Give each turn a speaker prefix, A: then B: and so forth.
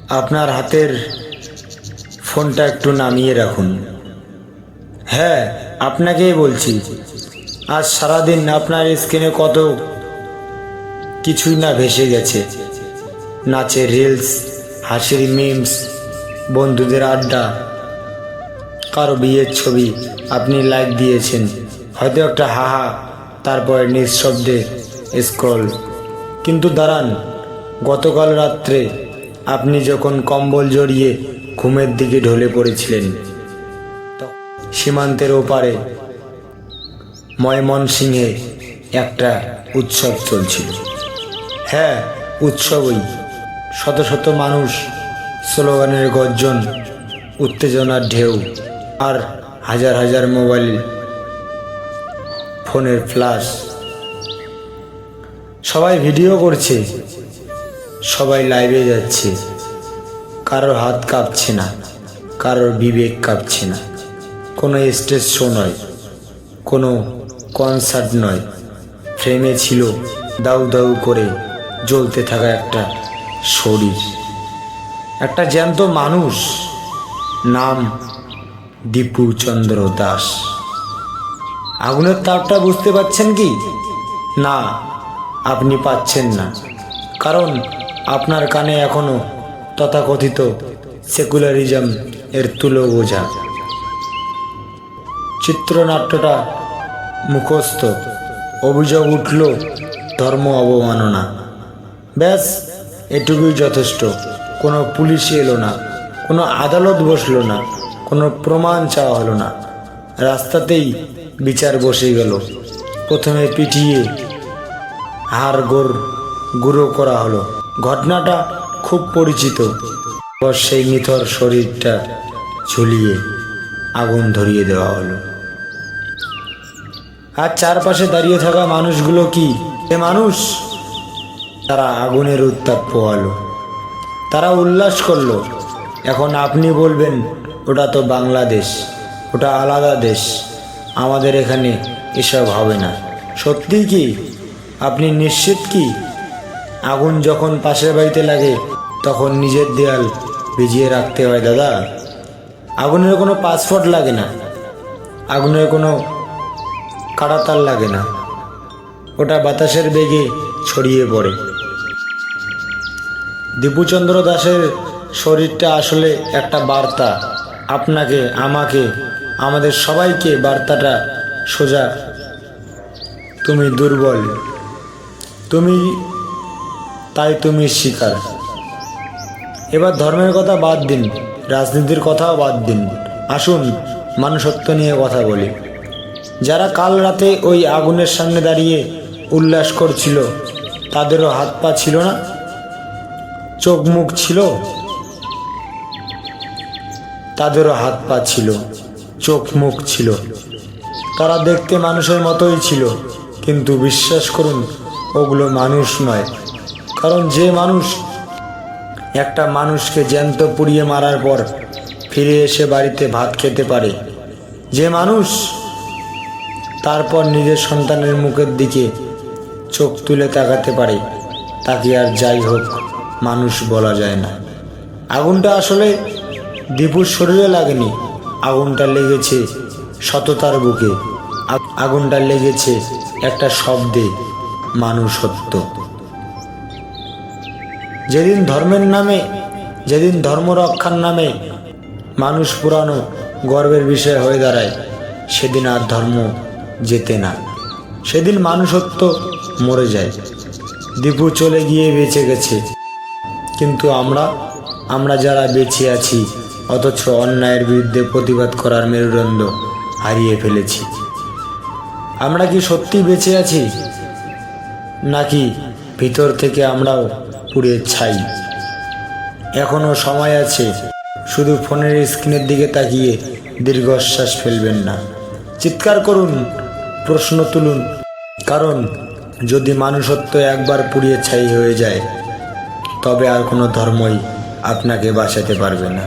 A: আপনার হাতের ফোনটা একটু নামিয়ে রাখুন। হ্যাঁ, আপনাকেই বলছি। আজ সারাদিন আপনার স্ক্রিনে কত কিছুই না ভেসে গেছে। নাচের রিলস, হাসির মিমস, বন্ধুদের আড্ডা, কারো বিয়ের ছবি আপনি লাইক দিয়েছেন, হয়তো একটা হাহা, তারপরে নিঃশব্দে স্ক্রল। কিন্তু দাঁড়ান, গতকাল রাত্রে আপনি যখন কম্বল জড়িয়ে ঘুমের দিকে ঢলে পড়েছিলেন, সীমান্তের ওপারে ময়মনসিংহে একটা উৎসব চলছিল। হ্যাঁ, উৎসবই। শত শত মানুষ, স্লোগানের গর্জন, উত্তেজনার ঢেউ, আর হাজার হাজার মোবাইল ফোনের ফ্ল্যাশ। সবাই ভিডিও করছে, সবাই লাইভে যাচ্ছে। কারোর হাত কাঁপছে না, কারোর বিবেক কাঁপছে না। কোনো স্টেজ শো নয়, কোনো কনসার্ট নয়। ফ্রেমে ছিল দাউ দাউ করে জ্বলতে থাকা একটা শরীর, একটা জ্যান্ত মানুষ। নাম দীপু চন্দ্র দাস। আগুনের তাপটা বুঝতে পারছেন কি? না, আপনি পাচ্ছেন না, কারণ আপনার কানে এখনো তথাকথিত সেকুলারিজম এর তুলো বোঝা। চিত্রনাট্যটা মুখস্থ। অভিযোগ উঠল ধর্ম অবমাননা। ব্যাস, এটুকুই যথেষ্ট। কোনো পুলিশ এলো না, কোনো আদালত বসলো না, কোনো প্রমাণ চাওয়া হলো না। রাস্তাতেই বিচার বসে গেল। প্রথমে পিটিয়ে হাড় গুঁড়ো করা হলো। ঘটনাটা খুব পরিচিত। সেই নিথর শরীরটা ঝুলিয়ে আগুন ধরিয়ে দেওয়া হলো। আর চারপাশে দাঁড়িয়ে থাকা মানুষগুলো কি এ মানুষ? তারা আগুনের উত্তাপ পোহালো, তারা উল্লাস করলো। এখন আপনি বলবেন ওটা তো বাংলাদেশ, ওটা আলাদা দেশ, আমাদের এখানে এসব হবে না। সত্যি কি? আপনি নিশ্চিত কি? আগুন যখন পাশের বাড়িতে লাগে তখন নিজের দেয়াল ভিজিয়ে রাখতে হয় দাদা। আগুনের কোনো পাসপোর্ট লাগে না, আগুনের কোনো কাঁটাতার লাগে না। ওটা বাতাসের বেগে ছড়িয়ে পড়ে। দীপুচন্দ্র দাসের শরীরটা আসলে একটা বার্তা। আপনাকে, আমাকে, আমাদের সবাইকে বার্তাটা সোজা, তুমি দুর্বল, তুমি শিকার। এবার ধর্মের কথা বাদ দিন, রাজনীতির কথাও বাদ দিন। আসুন মানুষত্ব নিয়ে কথা বলি। যারা কাল রাতে ওই আগুনের সামনে দাঁড়িয়ে উল্লাস করছিল, তাদেরও হাত পা ছিল না, চোখ মুখ ছিল? তাদেরও হাত পা ছিল, চোখ মুখ ছিল। তারা দেখতে মানুষের মতোই ছিল, কিন্তু বিশ্বাস করুন, ওগুলো মানুষ নয়। কারণ যে মানুষ একটা মানুষকে জ্যান্ত পুড়িয়ে মারার পর ফিরে এসে বাড়িতে ভাত খেতে পারে, যে মানুষ তারপর নিজের সন্তানের মুখের দিকে চোখ তুলে তাকাতে পারে, তাকে আর যাই হোক মানুষ বলা যায় না। আগুনটা আসলে দীপুর শরীরে লাগেনি, আগুনটা লেগেছে সততার বুকে, আগুনটা লেগেছে একটা শব্দে, মানুষত্ব। যেদিন ধর্মের নামে, যেদিন ধর্ম রক্ষার নামে মানুষ পুরানো গর্বের বিষয় হয়ে দাঁড়ায়, সেদিন আর ধর্ম যেতে না, সেদিন মানুষত্ব মরে যায়। দীপু চলে গিয়ে বেঁচে গেছে, কিন্তু আমরা যারা বেঁচে আছি, অথচ অন্যায়ের বিরুদ্ধে প্রতিবাদ করার মেরুদণ্ড হারিয়ে ফেলেছি। আমরা কি সত্যি বেঁচে আছি, নাকি ভিতর থেকে আমরাও পুড়ে ছাই? এখনো সময় আছে। শুধু ফোনের স্ক্রিনের দিকে তাকিয়ে দীর্ঘশ্বাস ফেলবেন না। চিৎকার করুন, প্রশ্ন তুলুন। কারণ যদি মানুষত্ব একবার পুড়িয়ে ছাই হয়ে যায়, তবে আর কোনো ধর্মই আপনাকে বাঁচাতে পারবে না।